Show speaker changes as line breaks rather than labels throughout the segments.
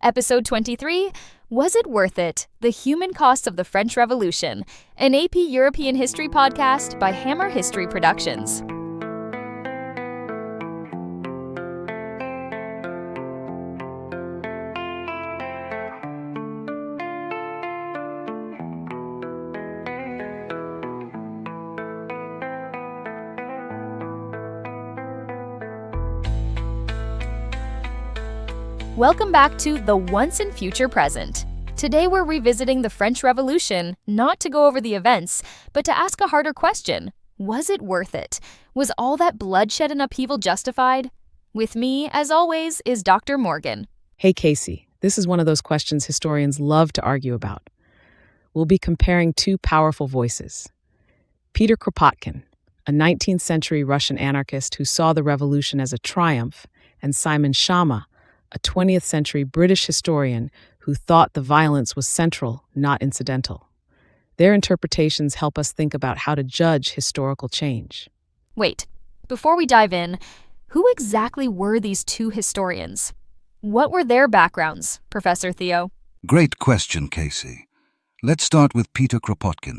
Episode 23, Was It Worth It? The Human Costs of the French Revolution, an AP European History podcast by Hammer History Productions. Welcome back to The Once and Future Present. Today we're revisiting the French Revolution, not to go over the events, but to ask a harder question. Was it worth it? Was all that bloodshed and upheaval justified? With me, as always, is Dr. Morgan.
Hey, Casey. This is one of those questions historians love to argue about. We'll be comparing two powerful voices. Peter Kropotkin, a 19th century Russian anarchist who saw the revolution as a triumph, and Simon Schama, a 20th century British historian who thought the violence was central, not incidental. Their interpretations help us think about how to judge historical change.
Wait, before we dive in, who exactly were these two historians? What were their backgrounds, Professor Theo?
Great question, Casey. Let's start with Peter Kropotkin.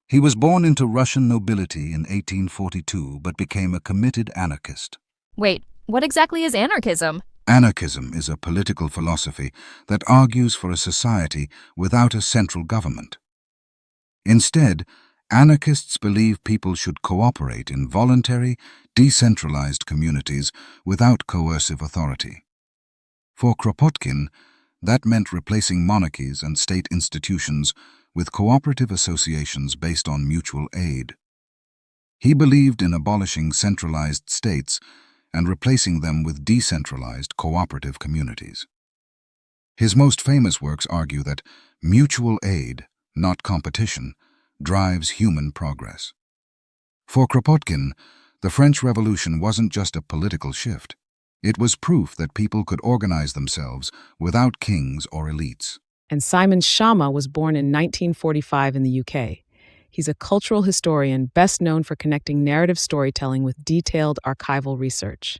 He was born into Russian nobility in 1842, but became a committed anarchist.
Wait, what exactly is anarchism?
Anarchism is a political philosophy that argues for a society without a central government. Instead, anarchists believe people should cooperate in voluntary, decentralized communities without coercive authority. For Kropotkin, that meant replacing monarchies and state institutions with cooperative associations based on mutual aid. He believed in abolishing centralized states and replacing them with decentralized, cooperative communities. His most famous works argue that mutual aid, not competition, drives human progress. For Kropotkin, the French Revolution wasn't just a political shift. It was proof that people could organize themselves without kings or elites.
And Simon Schama was born in 1945 in the UK. He's a cultural historian best known for connecting narrative storytelling with detailed archival research.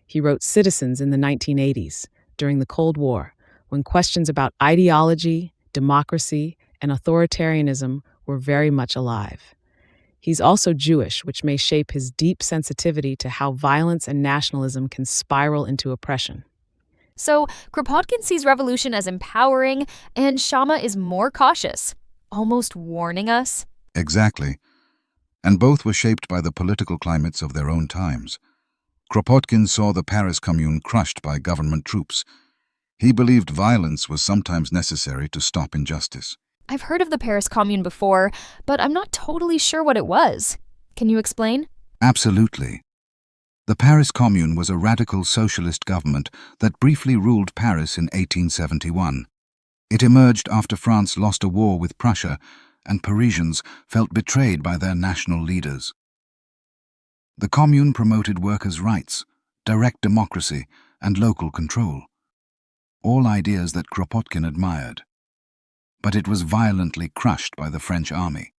He wrote Citizens in the 1980s, during the Cold War, when questions about ideology, democracy, and authoritarianism were very much alive. He's also Jewish, which may shape his deep sensitivity to how violence and nationalism can spiral into oppression.
So, Kropotkin sees revolution as empowering, and Schama is more cautious, almost warning us.
Exactly. And both were shaped by the political climates of their own times. Kropotkin saw the Paris Commune crushed by government troops. He believed violence was sometimes necessary to stop injustice.
I've heard of the Paris Commune before, but I'm not totally sure what it was. Can you explain?
Absolutely. The Paris Commune was a radical socialist government that briefly ruled Paris in 1871. It emerged after France lost a war with Prussia, and Parisians felt betrayed by their national leaders. The Commune promoted workers' rights, direct democracy, and local control, all ideas that Kropotkin admired. But it was violently crushed by the French army.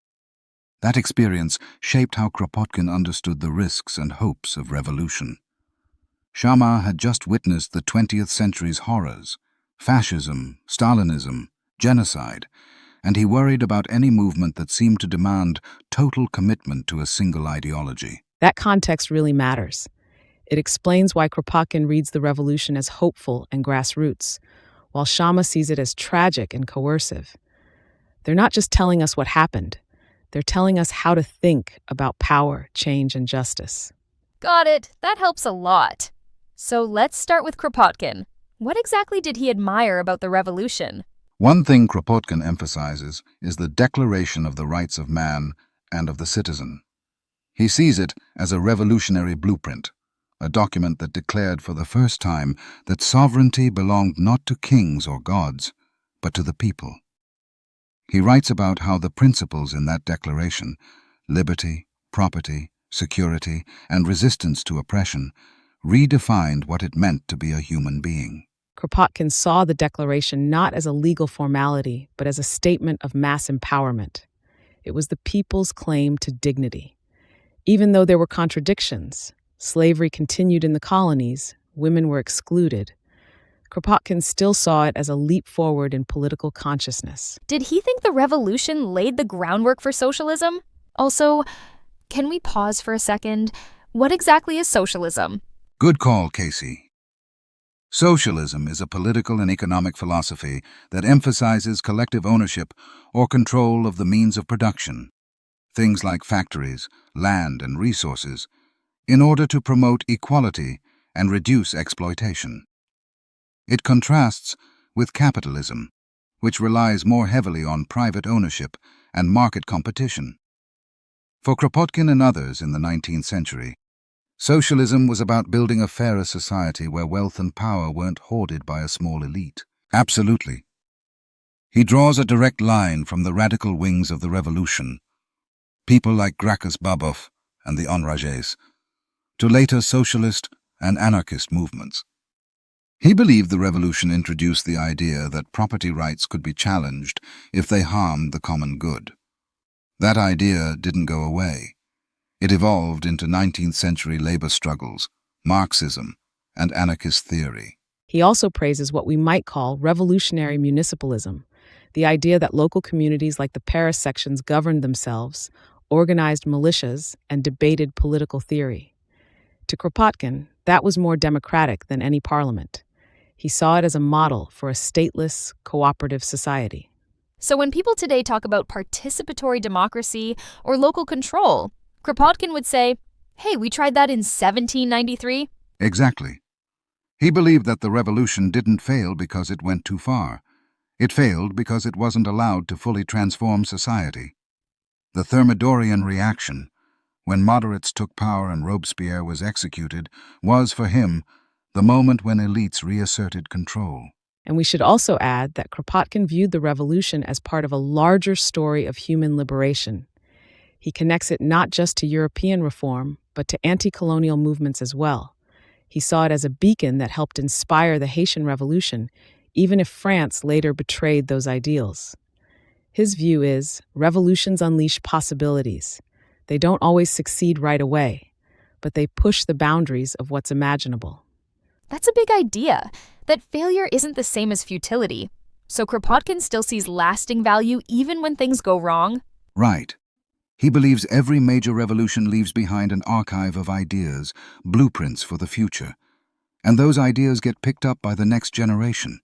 That experience shaped how Kropotkin understood the risks and hopes of revolution. Schama had just witnessed the 20th century's horrors: fascism, Stalinism, genocide, and he worried about any movement that seemed to demand total commitment to a single ideology.
That context really matters. It explains why Kropotkin reads the revolution as hopeful and grassroots, while Schama sees it as tragic and coercive. They're not just telling us what happened. They're telling us how to think about power, change, and justice.
Got it. That helps a lot. So let's start with Kropotkin. What exactly did he admire about the revolution?
One thing Kropotkin emphasizes is the declaration of the rights of man and of the citizen. He sees it as a revolutionary blueprint, a document that declared for the first time that sovereignty belonged not to kings or gods, but to the people. He writes about how the principles in that declaration, liberty, property, security, and resistance to oppression, redefined what it meant to be a human being.
Kropotkin saw the declaration not as a legal formality, but as a statement of mass empowerment. It was the people's claim to dignity. Even though there were contradictions, slavery continued in the colonies, women were excluded. Kropotkin still saw it as a leap forward in political consciousness.
Did he think the revolution laid the groundwork for socialism? Also, can we pause for a second? What exactly is socialism?
Good call, Casey. Socialism is a political and economic philosophy that emphasizes collective ownership or control of the means of production, things like factories, land, and resources, in order to promote equality and reduce exploitation. It contrasts with capitalism, which relies more heavily on private ownership and market competition. For Kropotkin and others in the 19th century, socialism was about building a fairer society where wealth and power weren't hoarded by a small elite. Absolutely. He draws a direct line from the radical wings of the revolution, people like Gracchus Babeuf and the Enragés, to later socialist and anarchist movements. He believed the revolution introduced the idea that property rights could be challenged if they harmed the common good. That idea didn't go away. It evolved into 19th century labor struggles, Marxism, and anarchist theory.
He also praises what we might call revolutionary municipalism, the idea that local communities like the Paris sections governed themselves, organized militias, and debated political theory. To Kropotkin, that was more democratic than any parliament. He saw it as a model for a stateless, cooperative society.
So when people today talk about participatory democracy or local control, Kropotkin would say, hey, we tried that in 1793.
Exactly. He believed that the revolution didn't fail because it went too far. It failed because it wasn't allowed to fully transform society. The Thermidorian reaction, when moderates took power and Robespierre was executed, was, for him, the moment when elites reasserted control.
And we should also add that Kropotkin viewed the revolution as part of a larger story of human liberation. He connects it not just to European reform, but to anti-colonial movements as well. He saw it as a beacon that helped inspire the Haitian Revolution, even if France later betrayed those ideals. His view is, revolutions unleash possibilities. They don't always succeed right away, but they push the boundaries of what's imaginable.
That's a big idea, that failure isn't the same as futility. So Kropotkin still sees lasting value even when things go wrong?
Right. He believes every major revolution leaves behind an archive of ideas, blueprints for the future. And those ideas get picked up by the next generation.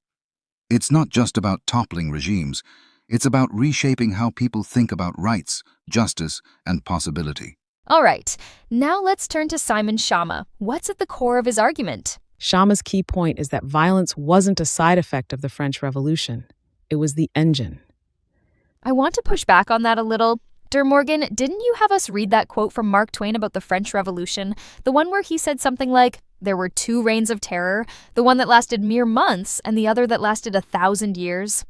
It's not just about toppling regimes. It's about reshaping how people think about rights, justice, and possibility.
All right, now let's turn to Simon Schama. What's at the core of his argument?
Schama's key point is that violence wasn't a side effect of the French Revolution. It was the engine.
I want to push back on that a little. Der Morgan, didn't you have us read that quote from Mark Twain about the French Revolution? The one where he said something like, there were two reigns of terror, the one that lasted mere months and the other that lasted 1,000 years.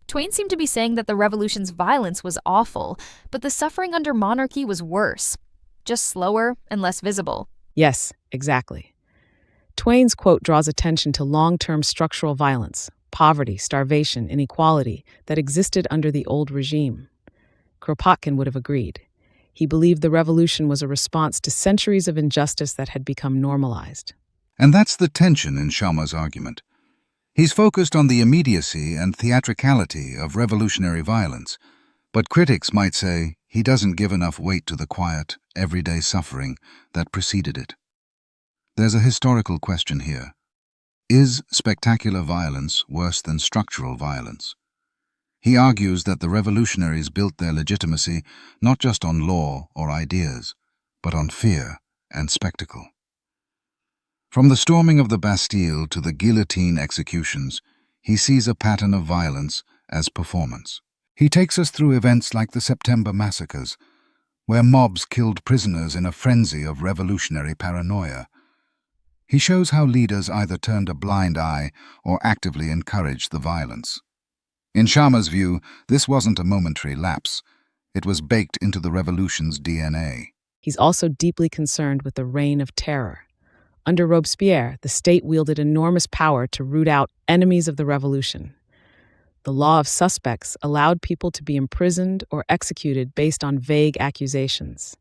Twain seemed to be saying that the revolution's violence was awful, but the suffering under monarchy was worse, just slower and less visible.
Yes, exactly. Twain's quote draws attention to long-term structural violence, poverty, starvation, inequality that existed under the old regime. Kropotkin would have agreed. He believed the revolution was a response to centuries of injustice that had become normalized.
And that's the tension in Schama's argument. He's focused on the immediacy and theatricality of revolutionary violence, but critics might say he doesn't give enough weight to the quiet, everyday suffering that preceded it. There's a historical question here. Is spectacular violence worse than structural violence? He argues that the revolutionaries built their legitimacy not just on law or ideas, but on fear and spectacle. From the storming of the Bastille to the guillotine executions, he sees a pattern of violence as performance. He takes us through events like the September massacres, where mobs killed prisoners in a frenzy of revolutionary paranoia. He shows how leaders either turned a blind eye or actively encouraged the violence. In Schama's view, this wasn't a momentary lapse. It was baked into the revolution's DNA.
He's also deeply concerned with the reign of terror. Under Robespierre, the state wielded enormous power to root out enemies of the revolution. The law of suspects allowed people to be imprisoned or executed based on vague accusations.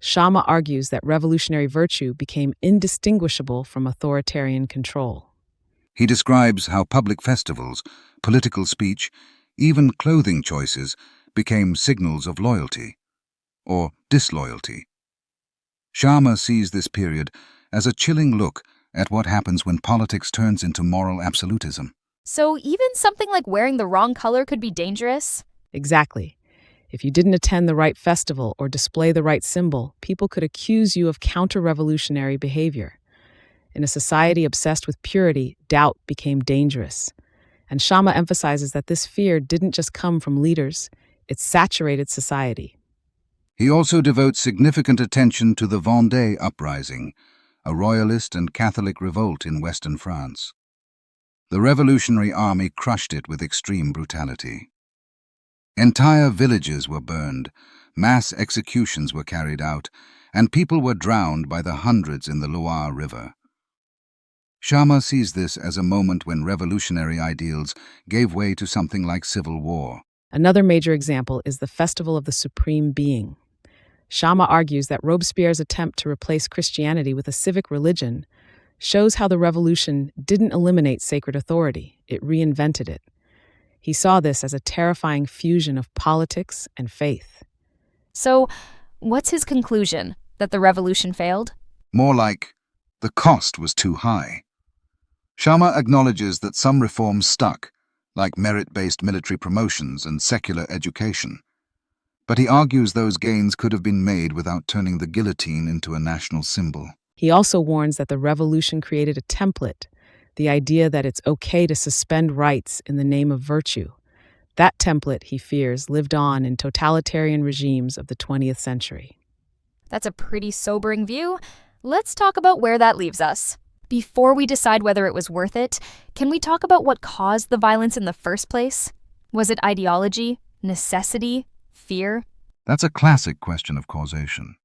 Schama argues that revolutionary virtue became indistinguishable from authoritarian control.
He describes how public festivals, political speech, even clothing choices became signals of loyalty or disloyalty. Sharma sees this period as a chilling look at what happens when politics turns into moral absolutism.
So even something like wearing the wrong color could be dangerous?
Exactly. If you didn't attend the right festival or display the right symbol, people could accuse you of counter-revolutionary behavior. In a society obsessed with purity, doubt became dangerous. And Sharma emphasizes that this fear didn't just come from leaders, it saturated society.
He also devotes significant attention to the Vendée uprising, a royalist and Catholic revolt in western France. The Revolutionary Army crushed it with extreme brutality. Entire villages were burned, mass executions were carried out, and people were drowned by the hundreds in the Loire River. Sharma sees this as a moment when revolutionary ideals gave way to something like civil war.
Another major example is the Festival of the Supreme Being. Sharma argues that Robespierre's attempt to replace Christianity with a civic religion shows how the revolution didn't eliminate sacred authority, it reinvented it. He saw this as a terrifying fusion of politics and faith.
So, what's his conclusion? That the revolution failed?
More like, the cost was too high. Sharma acknowledges that some reforms stuck, like merit-based military promotions and secular education. But he argues those gains could have been made without turning the guillotine into a national symbol.
He also warns that the revolution created a template, the idea that it's okay to suspend rights in the name of virtue. That template, he fears, lived on in totalitarian regimes of the 20th century.
That's a pretty sobering view. Let's talk about where that leaves us. Before we decide whether it was worth it, can we talk about what caused the violence in the first place? Was it ideology, necessity, fear?
That's a classic question of causation.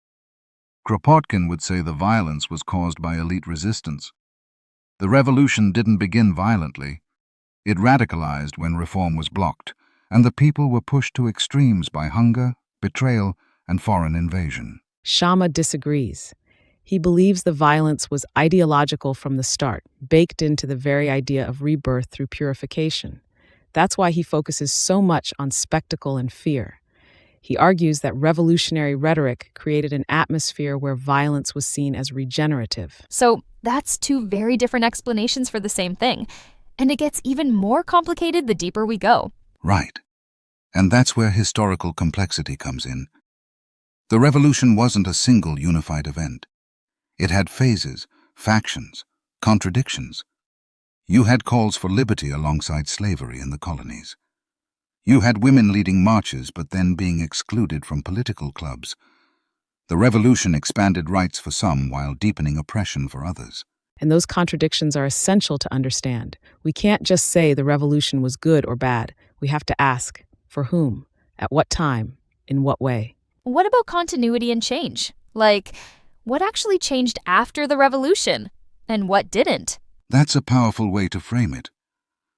Kropotkin would say the violence was caused by elite resistance. The revolution didn't begin violently. It radicalized when reform was blocked, and the people were pushed to extremes by hunger, betrayal, and foreign invasion.
Sharma disagrees. He believes the violence was ideological from the start, baked into the very idea of rebirth through purification. That's why he focuses so much on spectacle and fear. He argues that revolutionary rhetoric created an atmosphere where violence was seen as regenerative.
So that's two very different explanations for the same thing. And it gets even more complicated the deeper we go.
Right. And that's where historical complexity comes in. The revolution wasn't a single unified event. It had phases, factions, contradictions. You had calls for liberty alongside slavery in the colonies. You had women leading marches but then being excluded from political clubs. The revolution expanded rights for some while deepening oppression for others.
And those contradictions are essential to understand. We can't just say the revolution was good or bad. We have to ask, for whom, at what time, in what way?
What about continuity and change? Like, what actually changed after the revolution? And what didn't?
That's a powerful way to frame it.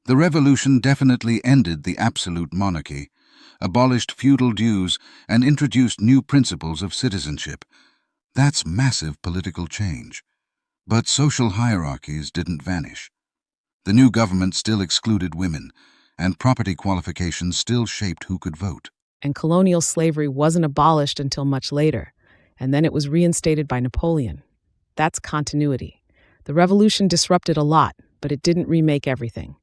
The revolution definitely ended the absolute monarchy, abolished feudal dues, and introduced new principles of citizenship. That's massive political change. But social hierarchies didn't vanish. The new government still excluded women, and property qualifications still shaped who could vote.
And colonial slavery wasn't abolished until much later, and then it was reinstated by Napoleon. That's continuity. The revolution disrupted a lot, but it didn't remake everything.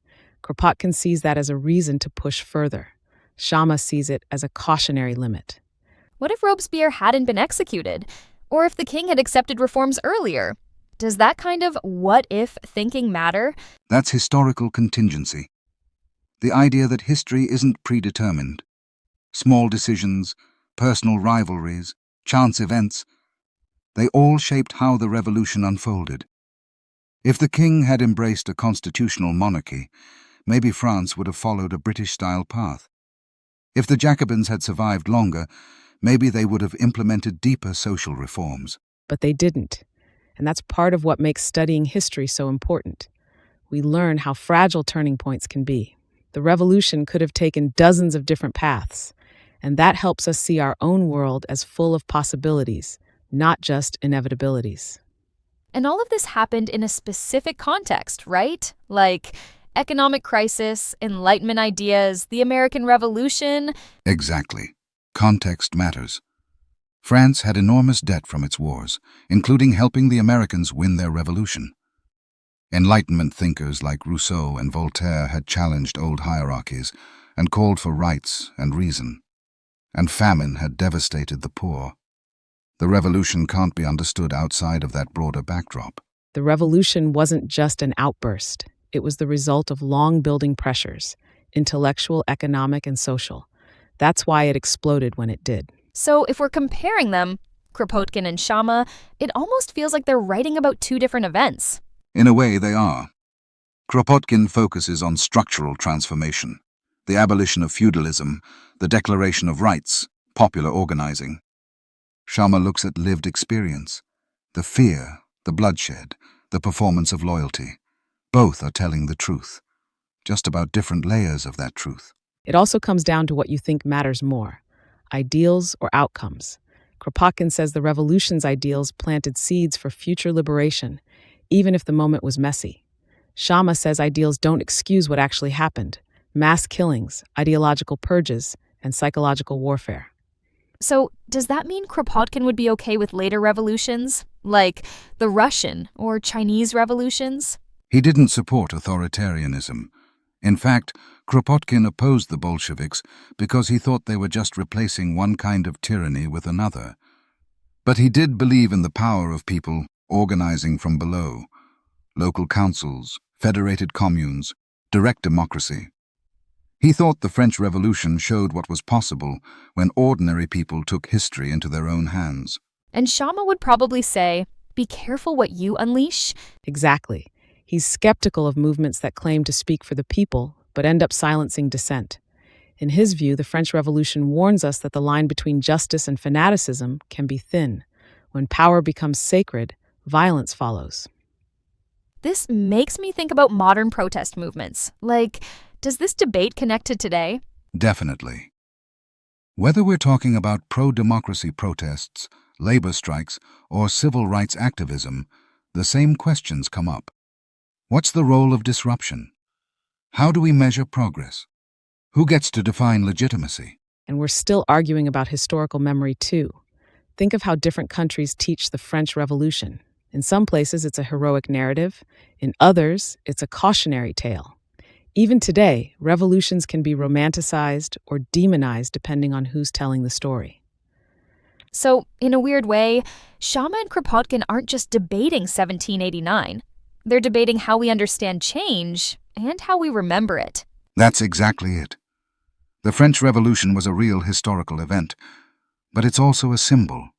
Kropotkin sees that as a reason to push further. Sharma sees it as a cautionary limit.
What if Robespierre hadn't been executed? Or if the king had accepted reforms earlier? Does that kind of what-if thinking matter?
That's historical contingency. The idea that history isn't predetermined. Small decisions, personal rivalries, chance events, they all shaped how the revolution unfolded. If the king had embraced a constitutional monarchy, maybe France would have followed a British-style path. If the Jacobins had survived longer, maybe they would have implemented deeper social reforms.
But they didn't. And that's part of what makes studying history so important. We learn how fragile turning points can be. The revolution could have taken dozens of different paths, and that helps us see our own world as full of possibilities, not just inevitabilities.
And all of this happened in a specific context, right? Like economic crisis, Enlightenment ideas, the American Revolution.
Exactly. Context matters. France had enormous debt from its wars, including helping the Americans win their revolution. Enlightenment thinkers like Rousseau and Voltaire had challenged old hierarchies and called for rights and reason. And famine had devastated the poor. The revolution can't be understood outside of that broader backdrop.
The revolution wasn't just an outburst. It was the result of long-building pressures, intellectual, economic, and social. That's why it exploded when it did.
So if we're comparing them, Kropotkin and Sciama, it almost feels like they're writing about two different events.
In a way, they are. Kropotkin focuses on structural transformation, the abolition of feudalism, the declaration of rights, popular organizing. Sciama looks at lived experience, the fear, the bloodshed, the performance of loyalty. Both are telling the truth, just about different layers of that truth.
It also comes down to what you think matters more, ideals or outcomes. Kropotkin says the revolution's ideals planted seeds for future liberation, even if the moment was messy. Sciama says ideals don't excuse what actually happened: mass killings, ideological purges, and psychological warfare.
So does that mean Kropotkin would be okay with later revolutions, like the Russian or Chinese revolutions?
He didn't support authoritarianism. In fact, Kropotkin opposed the Bolsheviks because he thought they were just replacing one kind of tyranny with another. But he did believe in the power of people organizing from below: local councils, federated communes, direct democracy. He thought the French Revolution showed what was possible when ordinary people took history into their own hands.
And Sciama would probably say, be careful what you unleash.
Exactly. He's skeptical of movements that claim to speak for the people, but end up silencing dissent. In his view, the French Revolution warns us that the line between justice and fanaticism can be thin. When power becomes sacred, violence follows.
This makes me think about modern protest movements. Like, does this debate connect to today?
Definitely. Whether we're talking about pro-democracy protests, labor strikes, or civil rights activism, the same questions come up. What's the role of disruption? How do we measure progress? Who gets to define legitimacy?
And we're still arguing about historical memory, too. Think of how different countries teach the French Revolution. In some places, it's a heroic narrative. In others, it's a cautionary tale. Even today, revolutions can be romanticized or demonized depending on who's telling the story.
So, in a weird way, Sciama and Kropotkin aren't just debating 1789. They're debating how we understand change and how we remember it.
That's exactly it. The French Revolution was a real historical event, but it's also a symbol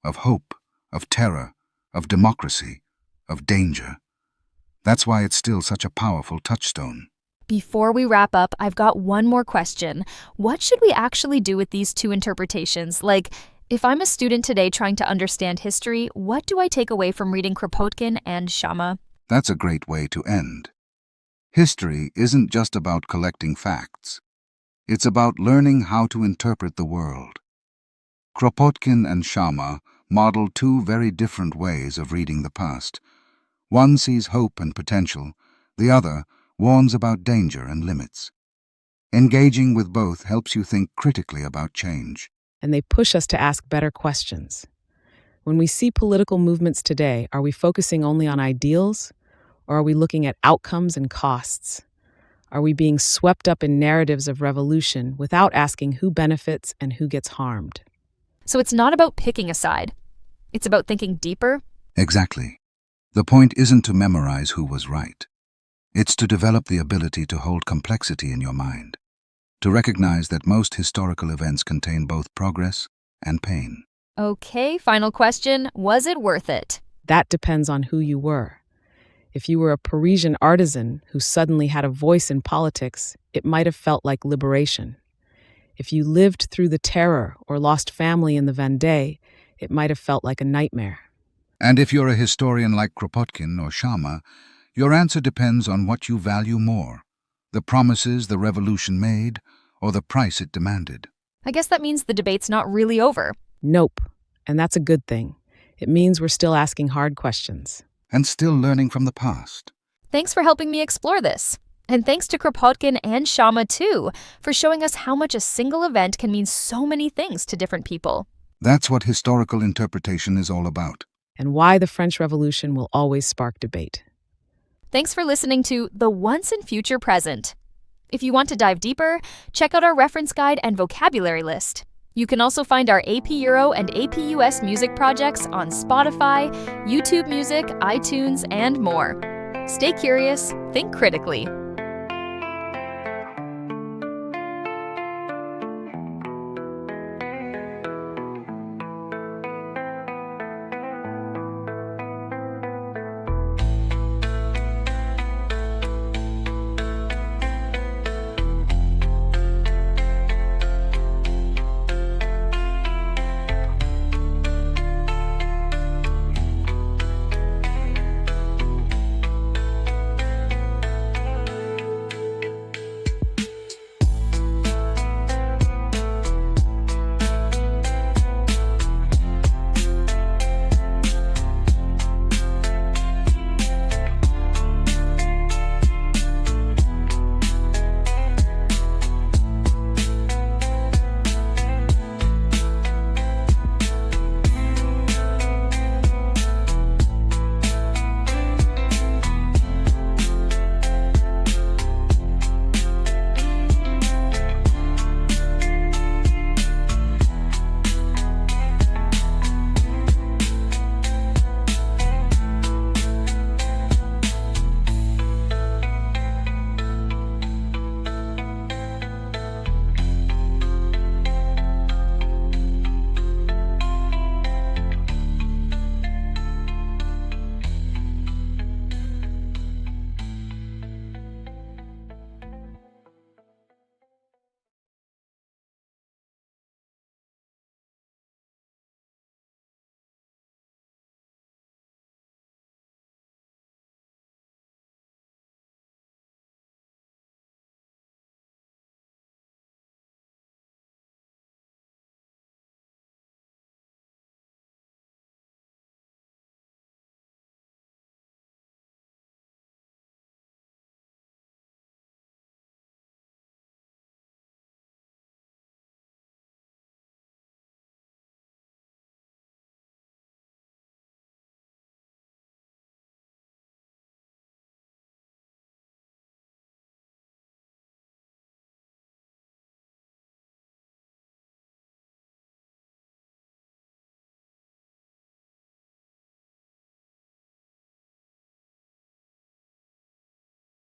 of hope, of terror, of democracy, of danger. That's why it's still such a powerful touchstone.
Before we wrap up, I've got one more question. What should we actually do with these two interpretations? Like, if I'm a student today trying to understand history, what do I take away from reading Kropotkin and Sciama?
That's a great way to end. History isn't just about collecting facts. It's about learning how to interpret the world. Kropotkin and Sciama model two very different ways of reading the past. One sees hope and potential, the other warns about danger and limits. Engaging with both helps you think critically about change.
And they push us to ask better questions. When we see political movements today, are we focusing only on ideals, or are we looking at outcomes and costs? Are we being swept up in narratives of revolution without asking who benefits and who gets harmed?
So it's not about picking a side. It's about thinking deeper.
Exactly. The point isn't to memorize who was right. It's to develop the ability to hold complexity in your mind, to recognize that most historical events contain both progress and pain.
Okay, final question. Was it worth it?
That depends on who you were. If you were a Parisian artisan who suddenly had a voice in politics, it might have felt like liberation. If you lived through the terror or lost family in the Vendée, it might have felt like a nightmare.
And if you're a historian like Kropotkin or Sciama, your answer depends on what you value more: the promises the revolution made or the price it demanded.
I guess that means the debate's not really over.
Nope. And that's a good thing. It means we're still asking hard questions.
and still learning from the past.
Thanks for helping me explore this. And thanks to Kropotkin and Sciama, too, for showing us how much a single event can mean so many things to different people.
That's what historical interpretation is all about.
And why the French Revolution will always spark debate.
Thanks for listening to The Once and Future Present. If you want to dive deeper, check out our reference guide and vocabulary list. You can also find our AP Euro and AP US music projects on Spotify, YouTube Music, iTunes, and more. Stay curious, think critically.